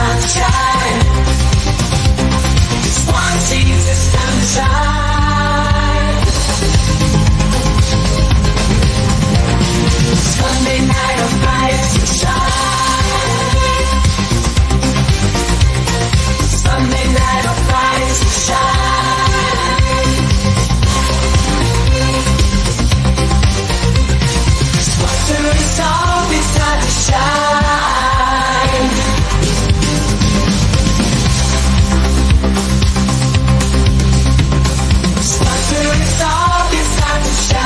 time to shine. Squatch sees it's time to shine. Sunday night of rise to shine. Sunday night of rise to shine. Squatch it's always time to shine. Squatch it's always time to shine.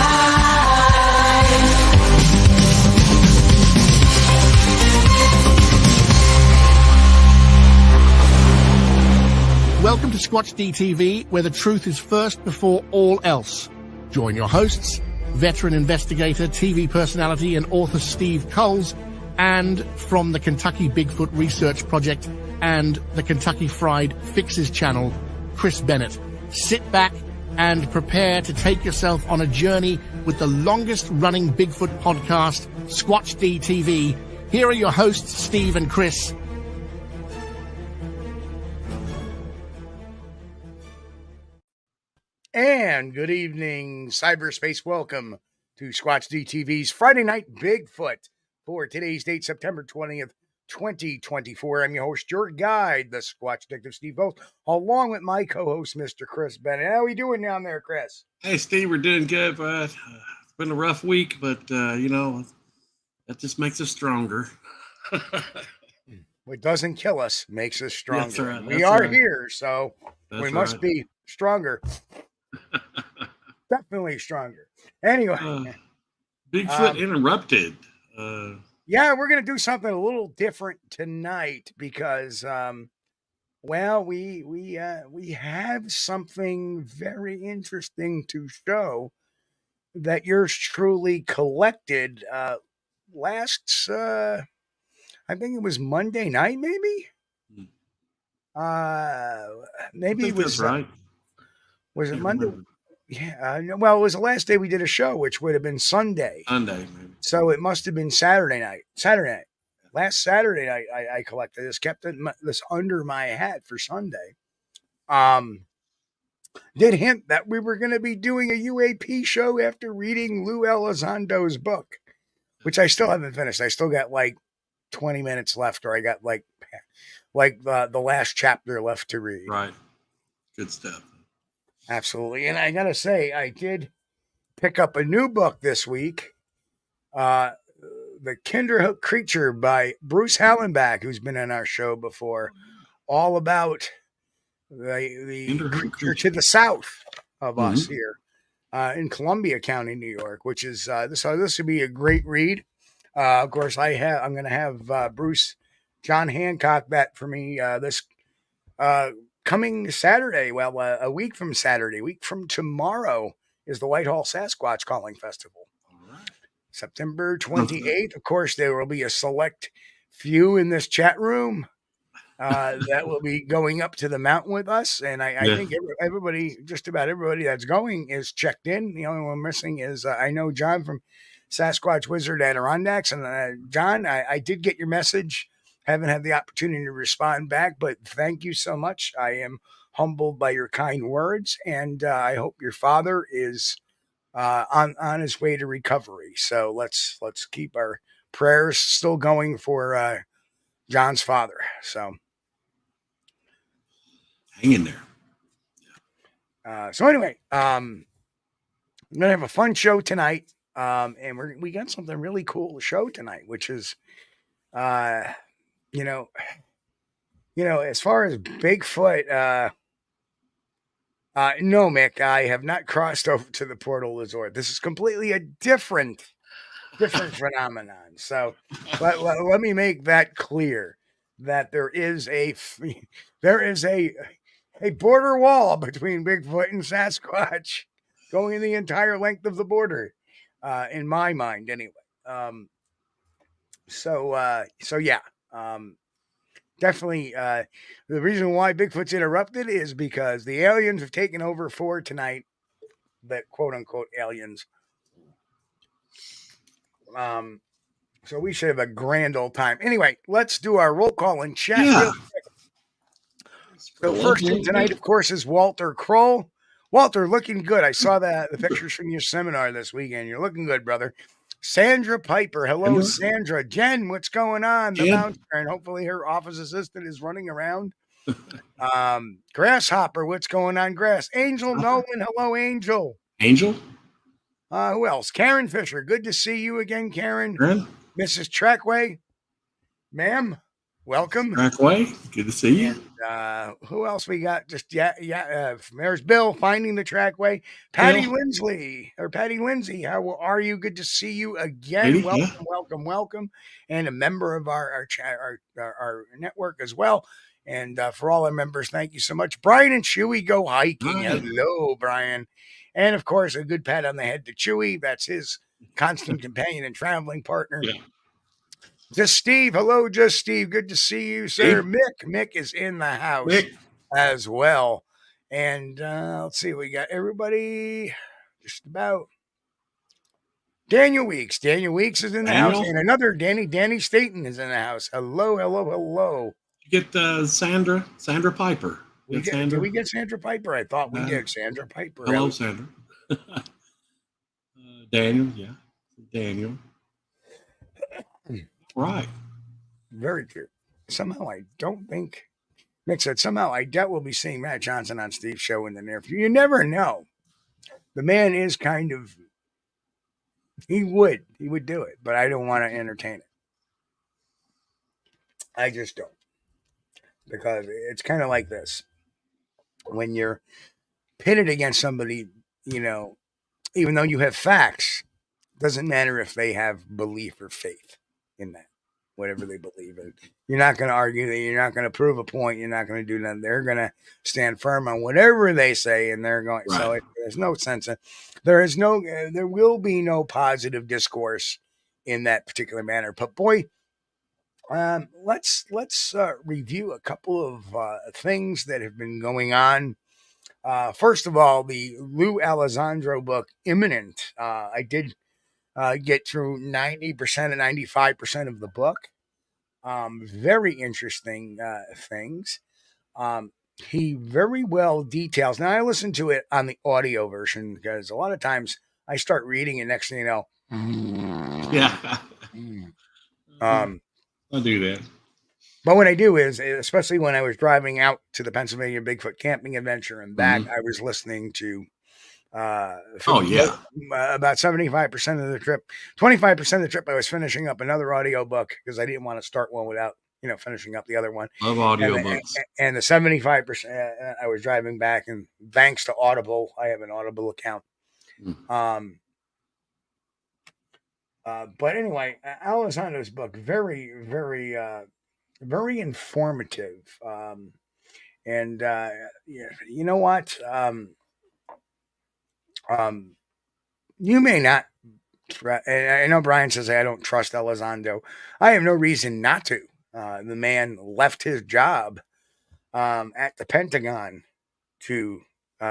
Welcome to Squatch-D TV, where the truth is first before all else. Join your hosts, veteran investigator, TV personality, and author Steve Kulls, and from the Kentucky Bigfoot Research Project and the Kentucky Fried Fixes channel, Chris Bennett. Sit back and prepare to take yourself on a journey with the longest-running Bigfoot podcast, Squatch-D TV. Here are your hosts, Steve and Chris. And good evening, cyberspace. Welcome to Squatch-D TV's Friday Night Bigfoot for today's date, September 20th, 2024. I'm your host, your guide, the Squatch Detective, Steve Both, along with my co-host, Mr. Chris Bennett. How are we doing down there, Chris? Hey, Steve, we're doing good, but it's been a rough week, but, that just makes us stronger. What doesn't kill us makes us stronger. That's right, we are here, so we must be stronger. Definitely stronger. Anyway, Bigfoot interrupted. Yeah, we're gonna do something a little different tonight because, we have something very interesting to show that yours truly collected last. I think it was Monday night, maybe. Maybe it was right. Was it Monday? Yeah. Well, it was the last day we did a show, which would have been Sunday. Sunday, maybe. So it must have been Saturday night. Last Saturday night, I collected this, kept this under my hat for Sunday. Did hint that we were going to be doing a UAP show after reading Lou Elizondo's book, which I still haven't finished. I still got like 20 minutes left, or I got like the last chapter left to read. Right. Good stuff. Absolutely. And I got to say, I did pick up a new book this week, The Kinderhook Creature by Bruce Hallenbach, who's been on our show before, all about the creature to the south of us here in Columbia County, New York, which is this would be a great read. Of course, I'm going to have Bruce John Hancock that for me this coming Saturday. Well, a week from tomorrow is the Whitehall Sasquatch Calling Festival. All right. September 28th. Of course, there will be a select few in this chat room that will be going up to the mountain with us. And I think everybody, just about everybody that's going is checked in. The only one missing is I know John from Sasquatch Wizard Adirondacks. And John, I did get your message. Haven't had the opportunity to respond back, but thank you so much. I am humbled by your kind words, and I hope your father is on his way to recovery. So let's keep our prayers still going for John's father. So hang in there. So anyway, I'm gonna have a fun show tonight, and we got something really cool to show tonight, which is as far as Bigfoot, no, Mick, I have not crossed over to the Portal Resort. This is completely a different phenomenon. So let me make that clear that there is a border wall between Bigfoot and Sasquatch going the entire length of the border, in my mind, anyway. Definitely, the reason why Bigfoot's interrupted is because the aliens have taken over for tonight. The quote unquote aliens. So we should have a grand old time. Anyway, let's do our roll call and chat Yeah. real quick. So first in tonight, of course, is Walter Kroll. Walter, looking good. I saw the pictures from your seminar this weekend. You're looking good, brother. Sandra Piper. Hello, Sandra. Jen, what's going on? The bouncer, and hopefully her office assistant is running around. Grasshopper, what's going on, Grass? Angel Nolan. Hello, Angel. Angel? Who else? Karen Fisher. Good to see you again, Karen. Karen? Mrs. Trackway. Ma'am, welcome. Trackway, good to see you. And, who else we got? Just there's Bill finding the Trackway. Patty Lindsley or Patty Lindsay. How are you? Good to see you again. Lady, welcome, and a member of our network as well. And for all our members, thank you so much. Brian and Chewy go hiking. Hi. Hello, Brian. And of course, a good pat on the head to Chewy. That's his constant companion and traveling partner. Yeah. Just Steve. Hello, Just Steve. Good to see you, sir. Steve. Mick is in the house Mick. as well. And let's see, we got everybody just about. Daniel Weeks. Daniel Weeks is in the house. And another Danny Staten is in the house. Hello. You get Sandra Piper. Did we get Sandra Piper? I thought we did. Sandra Piper. Hello, Sandra. Daniel, yeah. Daniel. Right. Very true. Somehow I don't think Mick said somehow I doubt we'll be seeing Matt Johnson on Steve's show in the near future. You never know. The man is kind of he would do it, but I don't want to entertain it. I just don't. Because it's kind of like this. When you're pitted against somebody, even though you have facts, doesn't matter if they have belief or faith in that, whatever they believe in. You're not going to argue that. You're not going to prove a point. You're not going to do nothing. They're going to stand firm on whatever they say, and they're going. Right. So there's no sense of there will be no positive discourse in that particular manner. But boy, let's review a couple of things that have been going on. First of all, the Lou Alessandro book, Imminent. I did get through 90% and 95% of the book. Very interesting things. He very well details. Now, I listened to it on the audio version because a lot of times I start reading and next thing you know. Yeah. I'll do that. But what I do is, especially when I was driving out to the Pennsylvania Bigfoot camping adventure and back, I was listening to about 75% of the trip. 25% of the trip, I was finishing up another audio book because I didn't want to start one without, finishing up the other one. Love audio books. And the 75%, I was driving back, and thanks to Audible, I have an Audible account. But anyway, Alessandro's book, very, very, very informative. And you know what? You may not. I know Brian says I don't trust Elizondo. I have no reason not to. The man left his job at the Pentagon to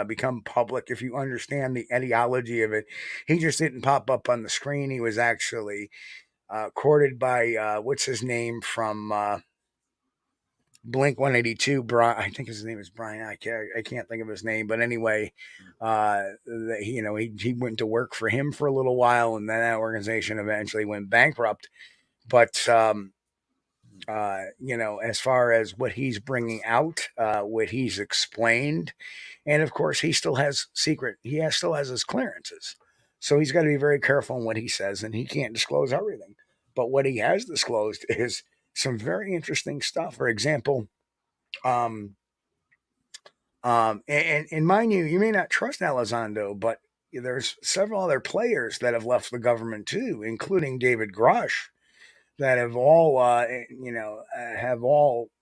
become public. If you understand the etiology of it, he just didn't pop up on the screen. He was actually courted by what's his name from Blink 182. Brian, I think his name is Brian. I can't think of his name, but anyway, he went to work for him for a little while, and then that organization eventually went bankrupt. But as far as what he's bringing out, what he's explained, and of course, he still has still has his clearances, so he's got to be very careful in what he says, and he can't disclose everything. But what he has disclosed is some very interesting stuff. For example, and mind you may not trust Elizondo, but there's several other players that have left the government too, including David Grush, that have all,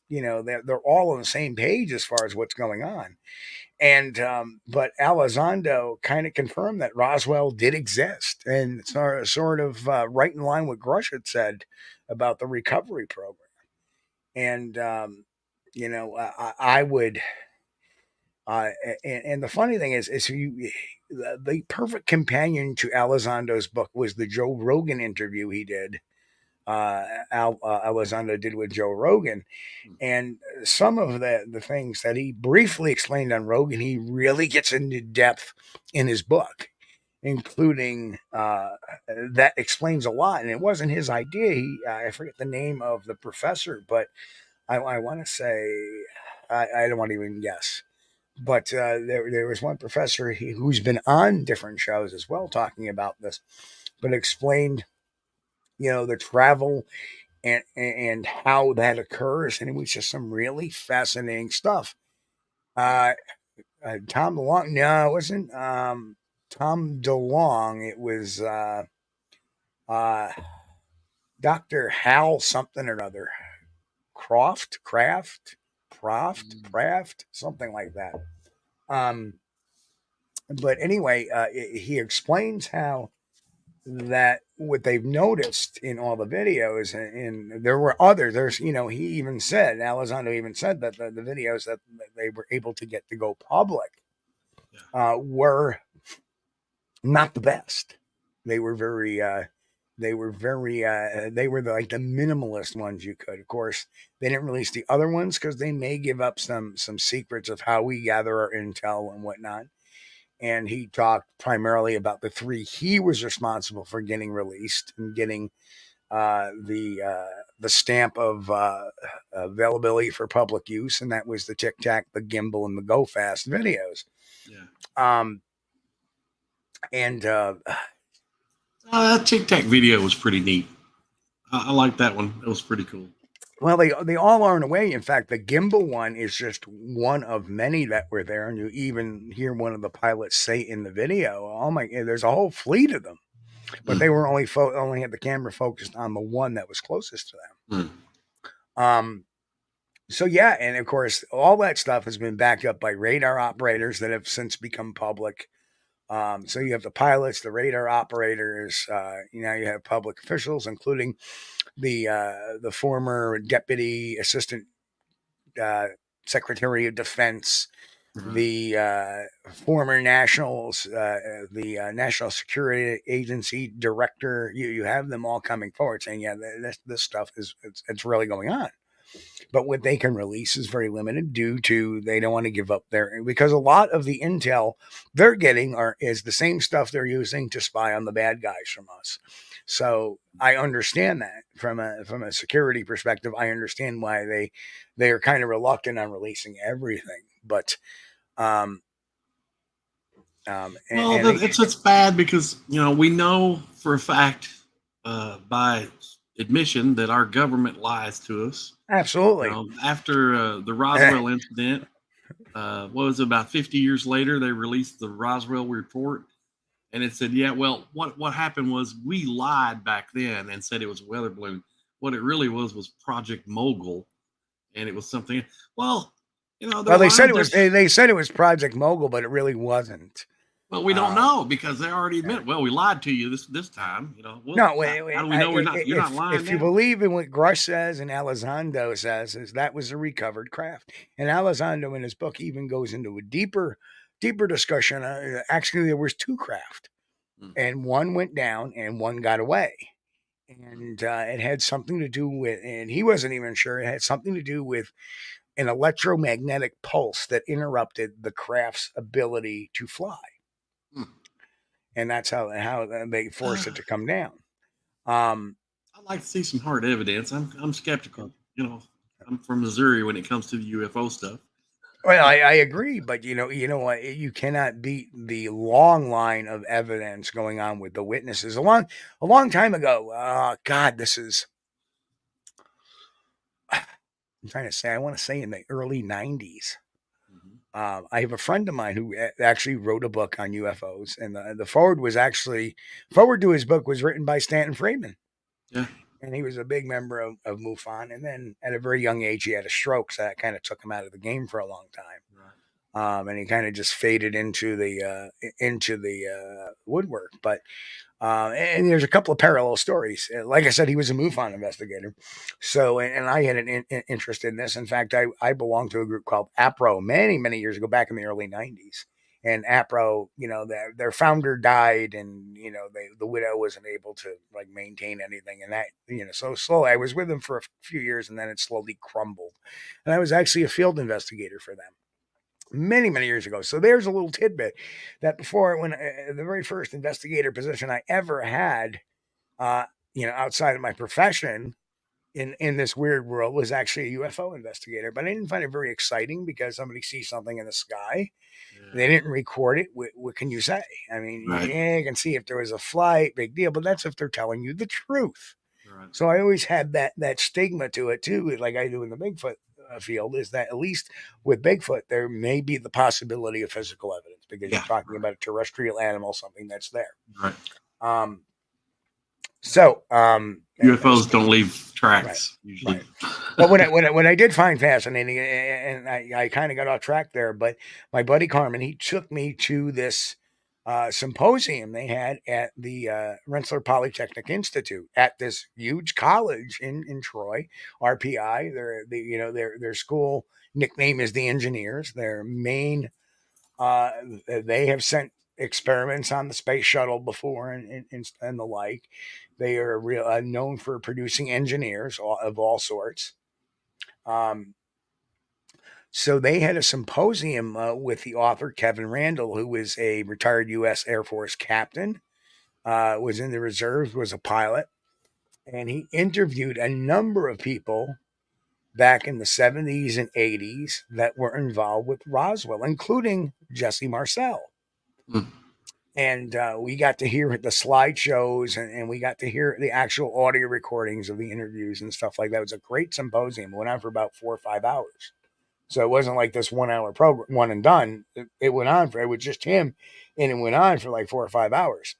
they're all on the same page as far as what's going on. And, but Elizondo kind of confirmed that Roswell did exist, and sort of right in line with Grush had said about the recovery program. And, I would, and the funny thing is the perfect companion to Elizondo's book was the Joe Rogan interview he did Elizondo did with Joe Rogan. And some of the things that he briefly explained on Rogan, he really gets into depth in his book, including that explains a lot. And it wasn't his idea. I forget the name of the professor, but I want to say, I don't want to even guess. But there was one professor who's been on different shows as well talking about this, but explained, the travel and how that occurs. And it was just some really fascinating stuff. Tom DeLong, no, it wasn't Tom DeLong. It was uh, Dr. Hal something or other. Craft, something like that. But anyway, he explains how that what they've noticed in all the videos, and there were others. He even said, Elizondo even said that the videos that they were able to get to go public were not the best. They were very, they were like the minimalist ones you could. Of course, they didn't release the other ones because they may give up some secrets of how we gather our intel and whatnot. And he talked primarily about the 3 he was responsible for getting released and getting the stamp of availability for public use, and that was the Tic Tac, the Gimbal, and the Go Fast videos. Yeah. That Tic Tac video was pretty neat. I like that one. It was pretty cool. Well, they all are in a way. In fact, the gimbal one is just one of many that were there, and you even hear one of the pilots say in the video, "Oh my, there's a whole fleet of them," but they were only had the camera focused on the one that was closest to them. So yeah, and of course, all that stuff has been backed up by radar operators that have since become public. So you have the pilots, the radar operators. You have public officials, including the former deputy assistant secretary of defense, the former the National Security Agency director. You have them all coming forward saying, yeah, this stuff it's really going on. But what they can release is very limited due to they don't want to give up because a lot of the intel they're getting is the same stuff they're using to spy on the bad guys from us. So I understand that from a security perspective. I understand why they are kind of reluctant on releasing everything. But it's bad because we know for a fact by admission that our government lies to us. Absolutely. After the Roswell incident, what was it, about 50 years later, they released the Roswell report, and it said, yeah, well, what happened was we lied back then and said it was a weather balloon. What it really was Project Mogul, and it was something. Well, they said it was. They said it was Project Mogul, but it really wasn't. Well, we don't know because they already admit. Well, we lied to you this time. Well, no, wait, how do we know you're not lying? If you believe in what Grush says and Elizondo says, is that was a recovered craft, and Elizondo in his book even goes into a deeper discussion. Actually, there was 2 craft, and one went down and one got away, and it had something to do with, and he wasn't even sure it had something to do with an electromagnetic pulse that interrupted the craft's ability to fly. And that's how they forced it to come down. I'd like to see some hard evidence. I'm skeptical. I'm from Missouri when it comes to the UFO stuff. Well, I agree, but you know what? You cannot beat the long line of evidence going on with the witnesses. A long time ago. God, this is. I'm trying to say. I want to say in the early '90s. I have a friend of mine who actually wrote a book on UFOs, and the forward to his book was written by Stanton Friedman. Yeah. And he was a big member of MUFON. And then at a very young age, he had a stroke. So that kind of took him out of the game for a long time. Right. And he kind of just faded into the woodwork. But and there's a couple of parallel stories. Like I said, he was a MUFON investigator. So, and I had an interest in this. In fact, I belonged to a group called APRO many, many years ago, back in the early 90s. and APRO, their founder died, and the widow wasn't able to like maintain anything, and that so slowly. I was with them for a few years, and then it slowly crumbled. And I was actually a field investigator for them many, many years ago. So there's a little tidbit that before, when the very first investigator position I ever had, outside of my profession in this weird world, was actually a UFO investigator. But I didn't find it very exciting because somebody sees something in the sky. They didn't record it. What can you say? I mean, Right. yeah, you can see if there was a flight, big deal, but that's if they're telling you the truth. Right. So I always had that stigma to it too, like I do in the Bigfoot field, is that at least with Bigfoot, there may be the possibility of physical evidence because you're talking about a terrestrial animal, something that's there. Right. UFOs don't leave tracks usually. Right. But when I did find fascinating, and I kind of got off track there, but my buddy Carmen, he took me to this symposium they had at the Rensselaer Polytechnic Institute at this huge college in Troy, RPI. Their school nickname is the Engineers. Their main they have sent experiments on the space shuttle before and the like. They are known for producing engineers of all sorts. So they had a symposium with the author Kevin Randall, who is a retired U.S. Air Force captain, was in the reserves, was a pilot, and he interviewed a number of people back in the 70s and 80s that were involved with Roswell, including Jesse Marcel. And we got to hear the slideshows, and we got to hear the actual audio recordings of the interviews and stuff like that. It was a great symposium. It went on for about 4 or 5 hours. So it wasn't like this 1 hour program, one and done. It went on it was just him, and it went on for like 4 or 5 hours.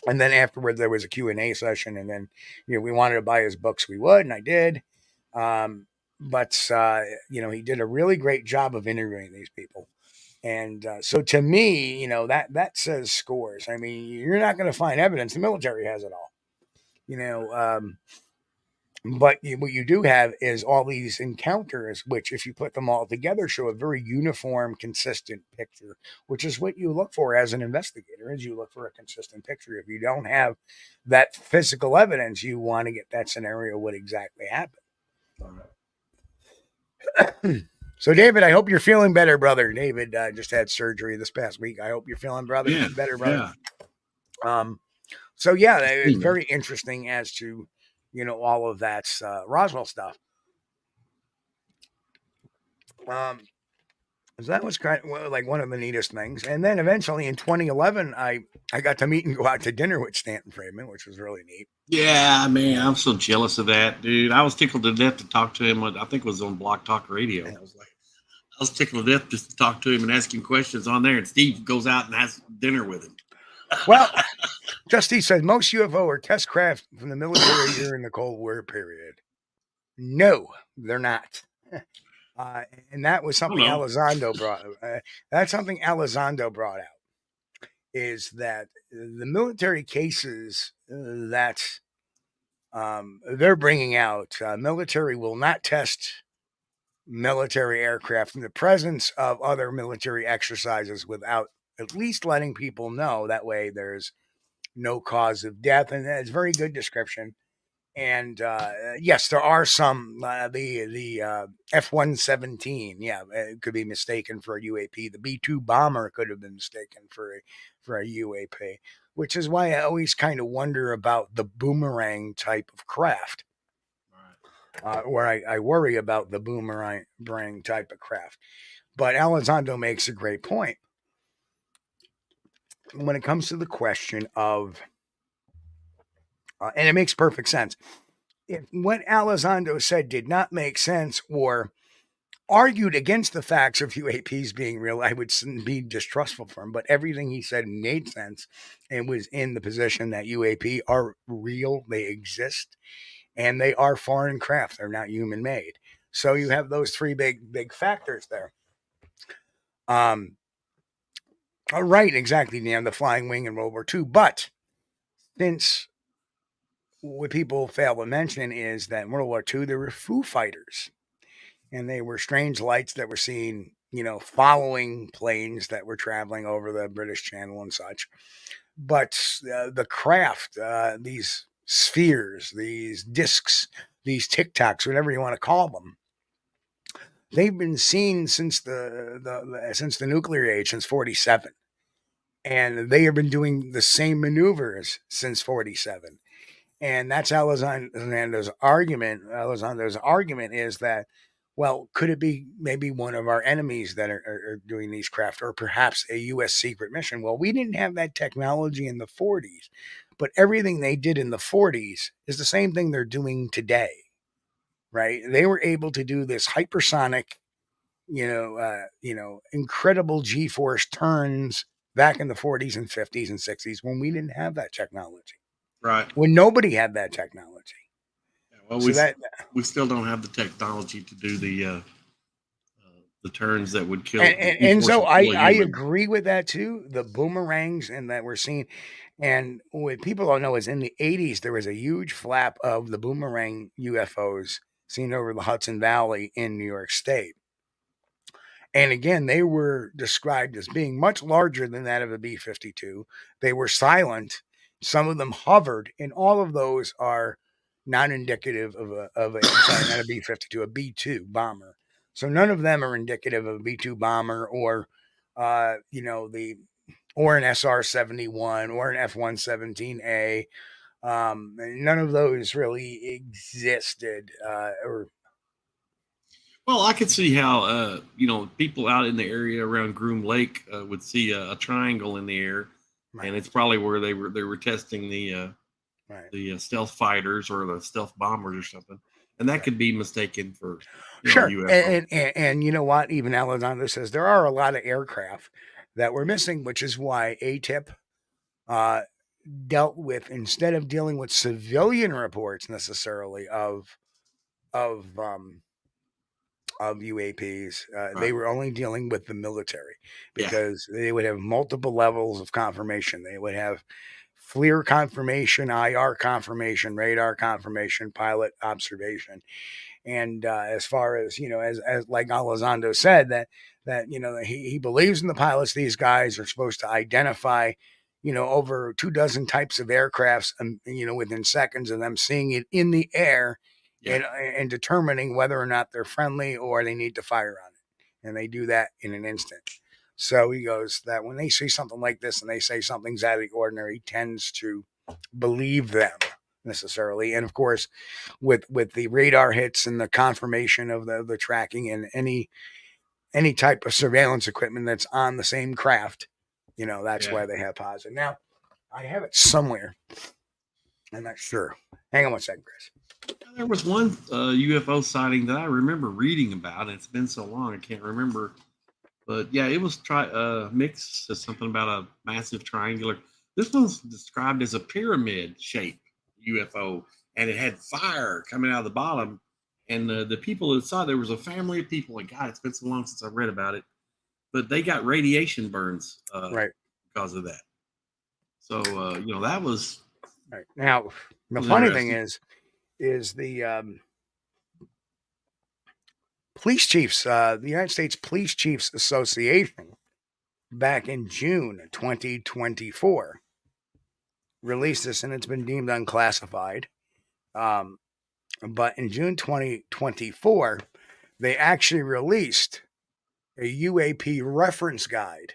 And then afterward, there was a Q&A session. And then, we wanted to buy his books. We would, and I did. But he did a really great job of interviewing these people. And so to me, that says scores. I mean, you're not going to find evidence. The military has it all, but what you do have is all these encounters, which if you put them all together, show a very uniform, consistent picture, which is what you look for as an investigator, is you look for a consistent picture. If you don't have that physical evidence, you want to get that scenario, what exactly happened. So, David, I hope you're feeling better, brother. David just had surgery this past week. I hope you're feeling better, brother. Yeah. So, yeah, it's very interesting as to, all of that Roswell stuff. So that was kind of like one of the neatest things. And then eventually in 2011, I got to meet and go out to dinner with Stanton Friedman, which was really neat. Yeah, man, I'm so jealous of that, dude. I was tickled to death to talk to him. I think it was on Block Talk Radio. I was tickled to death just to talk to him and ask him questions on there. And Steve goes out and has dinner with him. Well, Justy said most UFO are test craft from the military during the Cold War period. No, they're not. And that was something Elizondo brought. That's something Elizondo brought out. Is that the military cases that they're bringing out? Military will not test military aircraft in the presence of other military exercises without at least letting people know. That way, there's no cause of death, and it's a very good description. And yes, there are some. The F-117, it could be mistaken for a UAP. The B-2 bomber could have been mistaken for a UAP, which is why I always kind of wonder about the boomerang type of craft. Where I worry about the boomerang type of craft. But Elizondo makes a great point. When it comes to the question of, and it makes perfect sense, if what Elizondo said did not make sense or argued against the facts of UAPs being real, I would be distrustful for him. But everything he said made sense and was in the position that UAP are real, they exist, and they are foreign craft. They're not human made. So you have those three big factors there. Right, exactly, Dan, the flying wing in World War II. But since what people fail to mention is that in World War II, there were Foo Fighters. And they were strange lights that were seen following planes that were traveling over the British Channel and such. But the craft, these spheres, these discs, these Tic Tacs, whatever you want to call them, they've been seen since the nuclear age, since 47. And they have been doing the same maneuvers since 47. And that's Elizondo's argument. Elizondo's argument is that, well, could it be maybe one of our enemies that are doing these craft, or perhaps a U.S. secret mission? Well, we didn't have that technology in the 40s, but everything they did in the 40s is the same thing they're doing today, right? They were able to do this hypersonic, incredible G-force turns back in the 40s and 50s and 60s when we didn't have that technology. Right. When nobody had that technology. Yeah, well, So we still don't have the technology to do the turns that would kill. and so I agree with that too. The boomerangs and that we're seeing. And what people don't know is in the 80s, there was a huge flap of the boomerang UFOs seen over the Hudson Valley in New York State. And again, they were described as being much larger than that of a B-52. They were silent. Some of them hovered, and all of those are not indicative of not a B-52, a B-2 bomber. So none of them are indicative of a B-2 bomber or, or an SR-71 or an F-117A. None of those really existed, Well, I could see how people out in the area around Groom Lake would see a triangle in the air, right. and it's probably where they were testing the stealth fighters or the stealth bombers or something, and that could be mistaken for sure. UFO. And you know what? Even Elizondo says there are a lot of aircraft that were missing, which is why ATIP dealt with, instead of dealing with civilian reports necessarily of UAPs, they were only dealing with the military because they would have multiple levels of confirmation. They would have FLIR confirmation, IR confirmation, radar confirmation, pilot observation. And as far as, as like Elizondo said, that he believes in the pilots. These guys are supposed to identify, over 24 types of aircrafts, within seconds of them seeing it in the air. And determining whether or not they're friendly or they need to fire on it. And they do that in an instant. So he goes that when they see something like this and they say something's out of the ordinary, he tends to believe them necessarily. And of course, with the radar hits and the confirmation of the tracking and any type of surveillance equipment that's on the same craft, that's why they have positive. Now, I have it somewhere. I'm not sure. Hang on one second, Chris. There was one UFO sighting that I remember reading about. It's been so long I can't remember, but yeah, it was mixed to something about a massive triangular. This one's described as a pyramid-shaped UFO, and it had fire coming out of the bottom. And the people that saw, there was a family of people. And God, it's been so long since I read about it, but they got radiation burns because of that. So that was right. Now the funny thing is the police chiefs, the United States Police Chiefs Association, back in June 2024, released this, and it's been deemed unclassified. But in June 2024, they actually released a UAP reference guide.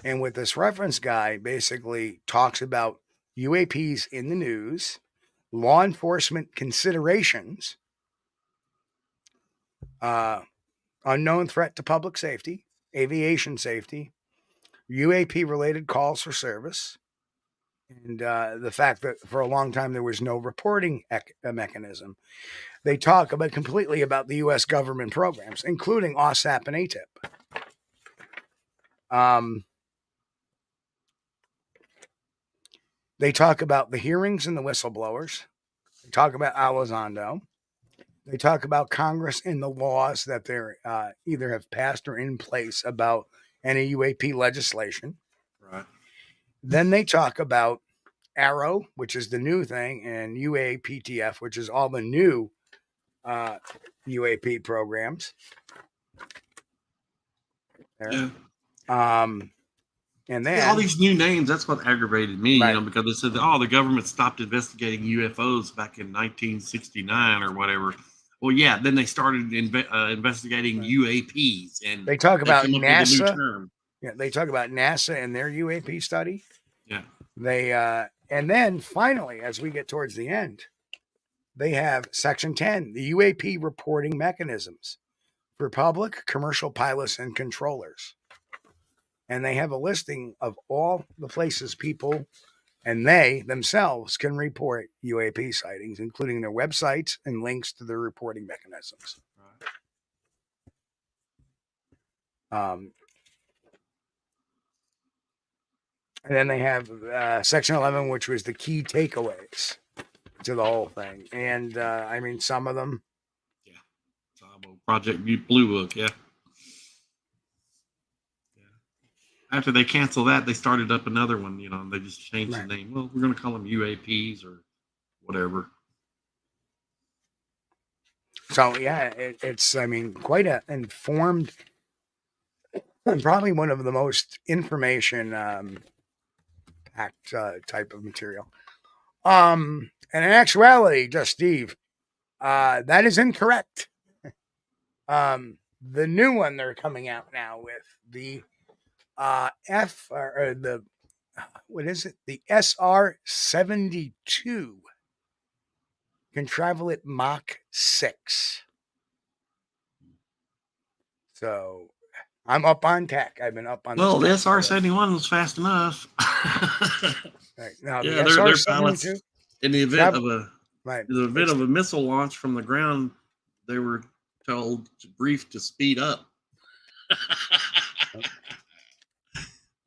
And with this reference guide, basically talks about UAPs in the news, law enforcement considerations, unknown threat to public safety, aviation safety, UAP related calls for service, and the fact that for a long time there was no reporting mechanism. They talk about completely about the U.S. government programs, including OSAP and ATIP. They talk about the hearings and the whistleblowers. They talk about Elizondo. They talk about Congress and the laws that they're either have passed or in place about any UAP legislation. right. Then they talk about ARROW, which is the new thing, and UAPTF, which is all the new UAP programs. There. Yeah. And Yeah, then all these new names, that's what aggravated me, Right. because they said, the government stopped investigating UFOs back in 1969 or whatever. Well, yeah, then they started investigating UAPs, and they talk about came up with a new NASA. term. Yeah, they talk about NASA and their UAP study. Yeah. They and then finally, as we get towards the end, they have Section 10, the UAP reporting mechanisms for public, commercial pilots, and controllers. And they have a listing of all the places people and they themselves can report UAP sightings, including their websites and links to their reporting mechanisms. And then they have Section 11, which was the key takeaways to the whole thing. And I mean, some of them. Yeah. Project Blue Book, yeah. After they canceled that, they started up another one, and they just changed the name. Well, we're going to call them UAPs or whatever. So, yeah, it's, I mean, quite an informed and probably one of the most information packed type of material. And in actuality, just Steve, that is incorrect. The new one they're coming out now with, the what is it? The SR-72 can travel at Mach 6. So I'm up on tech. I've been up on. Well, the SR-71 was fast enough. Right. Now, yeah, the they're pilots. In the event of a missile launch from the ground, they were briefed to speed up.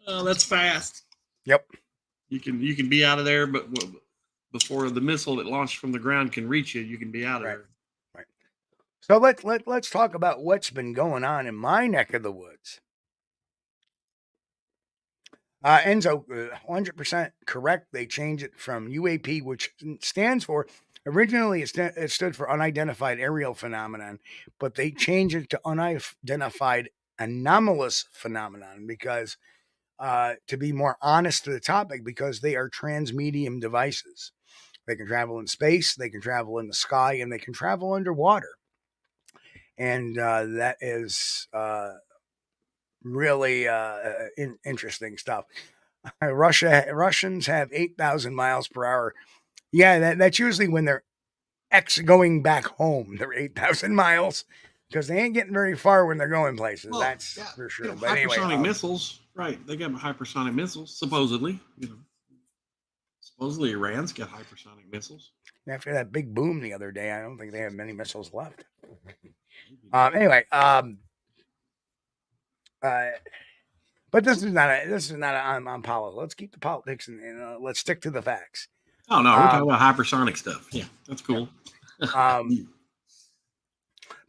Oh, that's fast. Yep. You can be out of there, but before the missile that launched from the ground can reach you, you can be out of there. Right. So let's talk about what's been going on in my neck of the woods. Enzo, 100% correct. They changed it from UAP, which stands for, originally it stood for unidentified aerial phenomenon, but they changed it to unidentified anomalous phenomenon because to be more honest to the topic, because they are transmedium devices. They can travel in space, they can travel in the sky, and they can travel underwater. And that is really interesting stuff. Russians have 8,000 miles per hour. Yeah, that's usually when they're going back home. They're 8,000 miles because they ain't getting very far when they're going places. Well, that's for sure. But hypersonic missiles, right? They got hypersonic missiles, supposedly. Supposedly Iran's got hypersonic missiles. After that big boom the other day, I don't think they have many missiles left. Anyway, but this is not on politics. Let's keep the politics and let's stick to the facts. Oh no, we're talking about hypersonic stuff. Yeah, that's cool.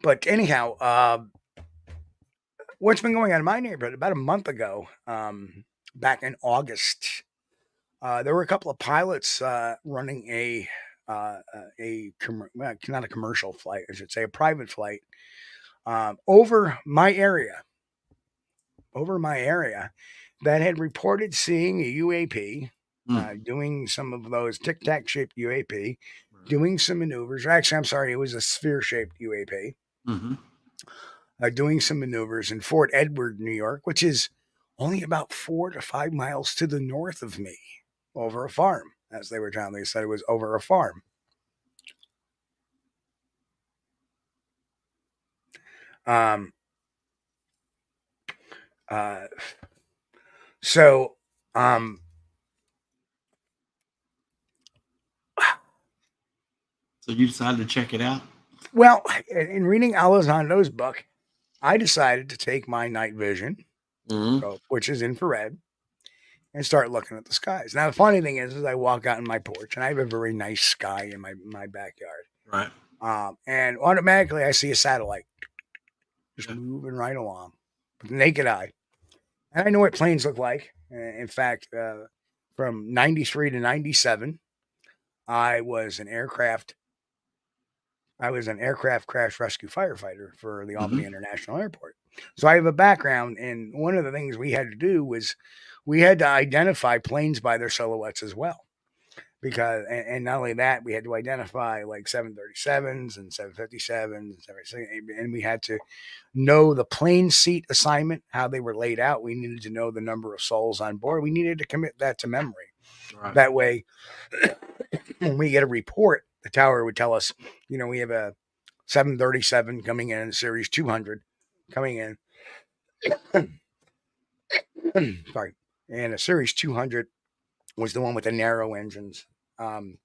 But anyhow, what's been going on in my neighborhood? About a month ago, back in August, there were a couple of pilots running not a commercial flight, I should say, a private flight over my area. That had reported seeing a UAP, doing some of those tic-tac shaped UAP, doing some maneuvers. Actually, I'm sorry, it was a sphere-shaped UAP. Doing some maneuvers in Fort Edward, New York, which is only about 4 to 5 miles to the north of me, over a farm, as they were telling me. They said it was over a farm. So you decided to check it out? Well, in reading Alessandro's book, I decided to take my night vision, which is infrared, and start looking at the skies. Now, the funny thing is I walk out in my porch, and I have a very nice sky in my backyard. Right. And automatically I see a satellite just moving right along with the naked eye. And I know what planes look like. In fact, from 93 to 97, I was an aircraft I was an aircraft crash rescue firefighter for the Albany International Airport. So I have a background, and one of the things we had to do was we had to identify planes by their silhouettes as well. Because, and not only that, we had to identify like 737s and 757s, and we had to know the plane seat assignment, how they were laid out. We needed to know the number of souls on board. We needed to commit that to memory. Right. That way, when we get a report, the tower would tell us, we have a 737 coming in, series 200 coming in. Sorry. And a series 200 was the one with the narrow engines. Coming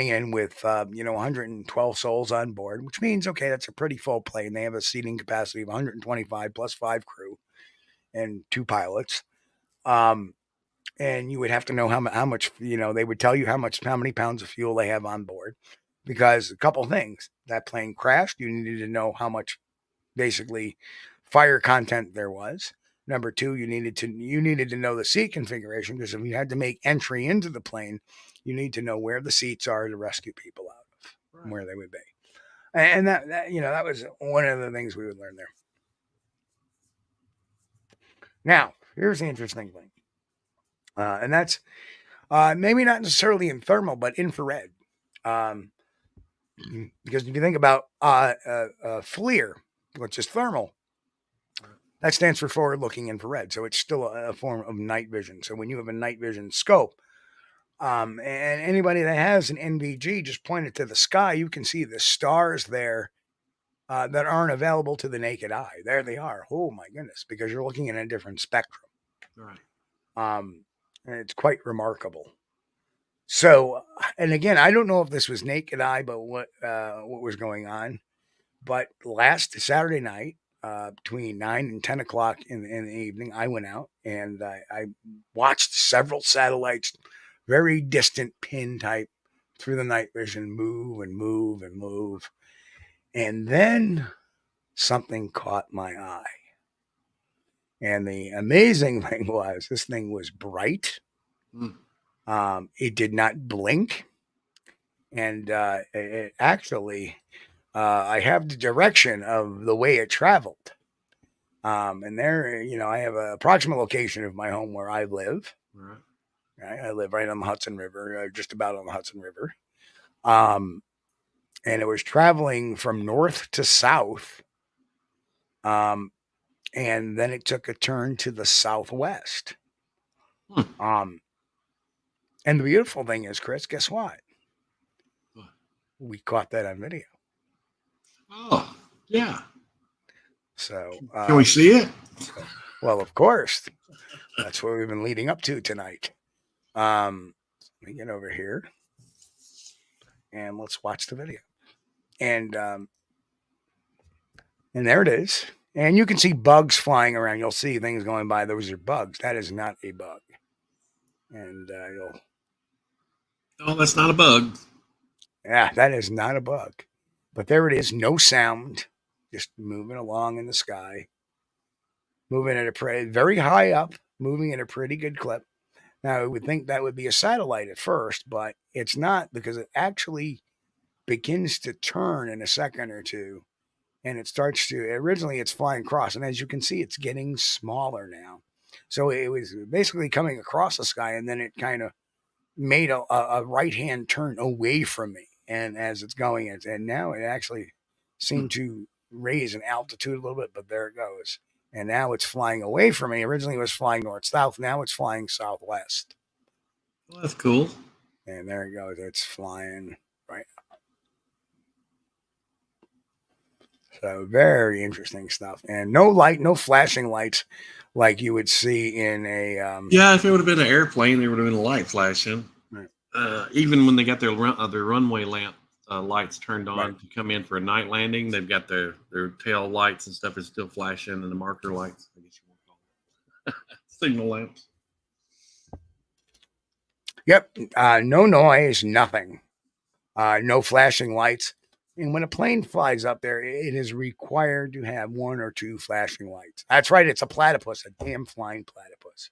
in with, 112 souls on board, which means, okay, that's a pretty full plane. They have a seating capacity of 125 plus 5 crew and 2 pilots. And you would have to know how much, they would tell you how many pounds of fuel they have on board, because a couple things. That plane crashed. You needed to know how much basically fire content there was. Number 2, you needed to know the seat configuration, because if you had to make entry into the plane, you need to know where the seats are to rescue people out of, right, where they would be. And that was one of the things we would learn there. Now, here's the interesting thing. And that's maybe not necessarily in thermal, but infrared. Because if you think about FLIR, which is thermal, that stands for forward-looking infrared. So it's still a form of night vision. So when you have a night vision scope, and anybody that has an NVG, just point it to the sky, you can see the stars there that aren't available to the naked eye. There they are. Oh, my goodness, because you're looking at a different spectrum. Right. And it's quite remarkable. So, and again, I don't know if this was naked eye, but what was going on. But last Saturday night, between 9 and 10 o'clock in the evening, I went out and I watched several satellites, very distant pin type, through the night vision, move and move and move. And then something caught my eye. And the amazing thing was, this thing was bright. It did not blink. And it actually, I have the direction of the way it traveled. And there, I have an approximate location of my home where I live. Right. I live right on the Hudson River, just about on the Hudson River. And it was traveling from north to south. And then it took a turn to the southwest. And the beautiful thing is, Chris, guess what? We caught that on video. Oh, yeah. So can we see it? Well, of course. That's what we've been leading up to tonight. Let me get over here and let's watch the video. And there it is. And you can see bugs flying around. You'll see things going by. Those are bugs. That is not a bug. And oh, that's not a bug. Yeah, that is not a bug. But there it is. No sound. Just moving along in the sky. Moving at a very high up. Moving at a pretty good clip. Now, I would think that would be a satellite at first, but it's not, because it actually begins to turn in a second or two. And it starts to, originally it's flying across. And as you can see, it's getting smaller now. So it was basically coming across the sky, and then it kind of made a right-hand turn away from me. And as it's going, and now it actually seemed to raise in altitude a little bit, but there it goes. And now it's flying away from me. Originally it was flying north-south. Now it's flying southwest. Well, that's cool. And there it goes. It's flying right up. So very interesting stuff. And no light, no flashing lights like you would see in a... yeah, if it would have been an airplane, there would have been a light flashing. Right. Even when they got their runway lamp lights turned on, right, to come in for a night landing, they've got their tail lights and stuff is still flashing, and the marker lights, I guess you want to call them. Signal lamps. Yep. No noise, nothing. No flashing lights. And when a plane flies up there, it is required to have 1 or 2 flashing lights. That's right. It's a platypus, a damn flying platypus.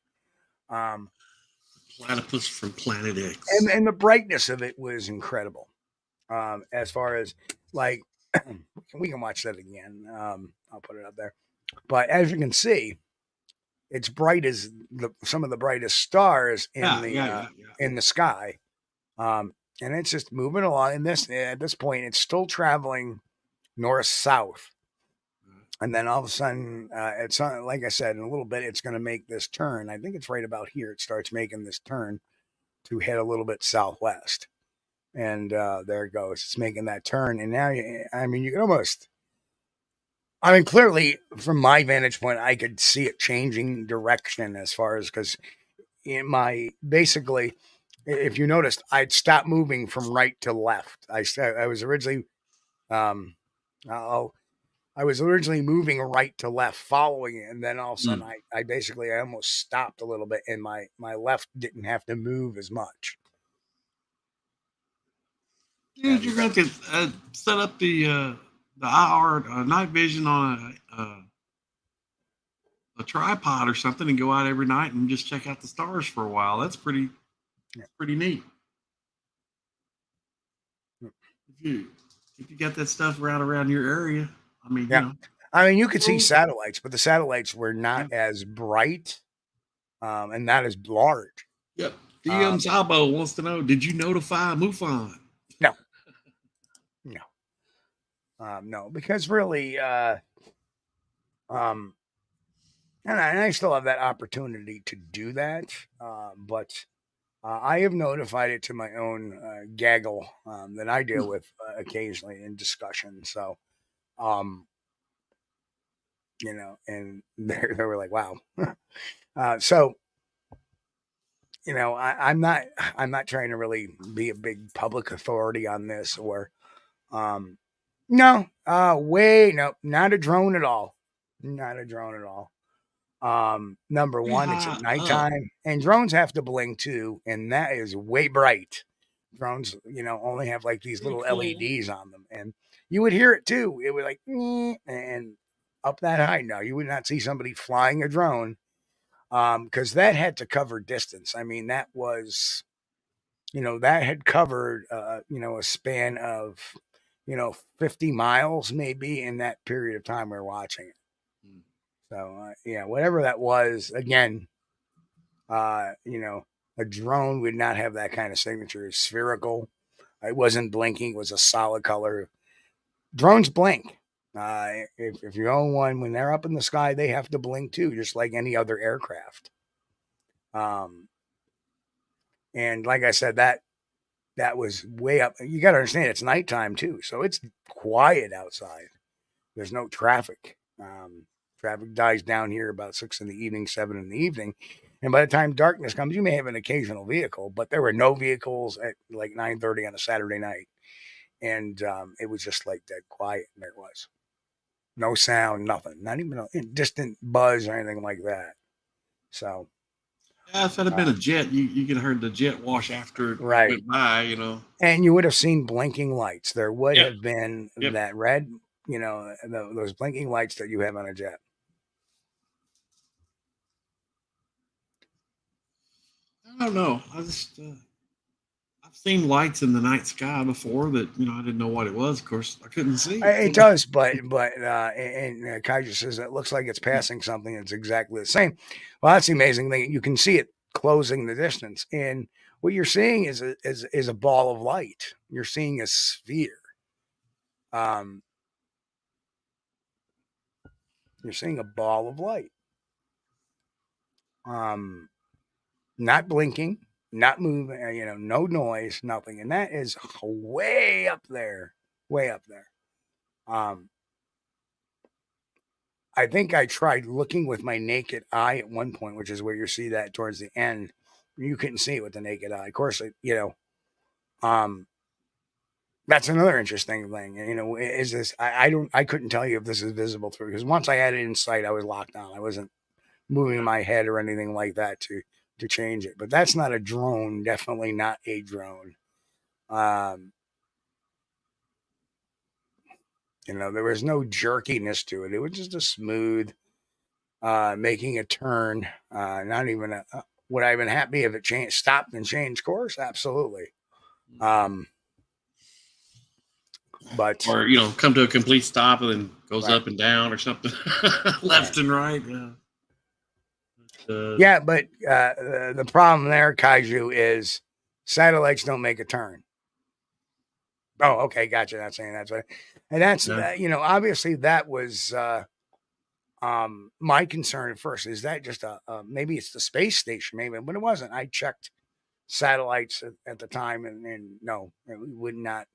Platypus from Planet X. And the brightness of it was incredible. As far as like, we can watch that again. I'll put it up there. But as you can see, it's bright as some of the brightest stars in the sky. And it's just moving along. And at this point, it's still traveling north south. And then all of a sudden, it's like I said, in a little bit, it's going to make this turn. I think it's right about here. It starts making this turn to head a little bit southwest. And there it goes. It's making that turn. And now, you can almost, clearly from my vantage point, I could see it changing direction as far as, because basically, if you noticed, I'd stopped moving from right to left. I was originally, I was originally moving right to left, following it, and then all of a sudden, I almost stopped a little bit, and my left didn't have to move as much. Dude, you're going to set up the IR night vision on a tripod or something, and go out every night and just check out the stars for a while. That's pretty neat. If you got that stuff right around your area. You could see satellites, but the satellites were not as bright and not as large. Yep. DM Sabo wants to know, did you notify MUFON? No, because really, and I still have that opportunity to do that, but I have notified it to my own gaggle that I deal with occasionally in discussion. So, and they were like, "Wow." So, I'm not trying to really be a big public authority on this, or, no, not a drone at all. Not a drone at all. Number one, it's at nighttime, and drones have to blink too, and that is way bright. Drones, only have like these little LEDs on them, and you would hear it too. It would like, and up that high. Now you would not see somebody flying a drone, because that had to cover distance. That was, that had covered, a span of, 50 miles maybe in that period of time we were watching it. So, whatever that was, again, a drone would not have that kind of signature. It's spherical. It wasn't blinking. It was a solid color. Drones blink. If you own one, when they're up in the sky, they have to blink too, just like any other aircraft. And like I said, that was way up. You got to understand, it's nighttime too, so it's quiet outside. There's no traffic. Traffic dies down here about 6 in the evening, 7 in the evening. And by the time darkness comes, you may have an occasional vehicle, but there were no vehicles at like 9:30 on a Saturday night. And it was just like dead quiet. And there was no sound, nothing, not even a distant buzz or anything like that. So, yeah, if it had been a jet, you could have heard the jet wash after it went by, And you would have seen blinking lights. There would have been that red, those blinking lights that you have on a jet. I don't know. I just I've seen lights in the night sky before that I didn't know what it was. Of course, I couldn't see. It does, but and Kaiju says it looks like it's passing something. It's exactly the same. Well, that's the amazing thing. You can see it closing the distance, and what you're seeing is a ball of light. You're seeing a sphere. You're seeing a ball of light. Not blinking, not moving, no noise, nothing. And that is way up there, way up there. I think I tried looking with my naked eye at one point, which is where you see that towards the end. You couldn't see it with the naked eye. Of course, that's another interesting thing. Is this, I couldn't tell you if this is visible through, because once I had it in sight, I was locked on. I wasn't moving my head or anything like that to change it. But that's not a drone. Definitely not a drone. There was no jerkiness to it. It was just a smooth making a turn. Not even would I have been happy if it stopped and changed course? Absolutely. But or come to a complete stop and then goes Right. up and down or something, left and right. Yeah, but the problem there, Kaiju, is satellites don't make a turn. Oh, okay, gotcha. Not saying that's right. And that's obviously that was my concern at first. Is that just maybe it's the space station, maybe, but it wasn't. I checked satellites at the time, and no, it would not.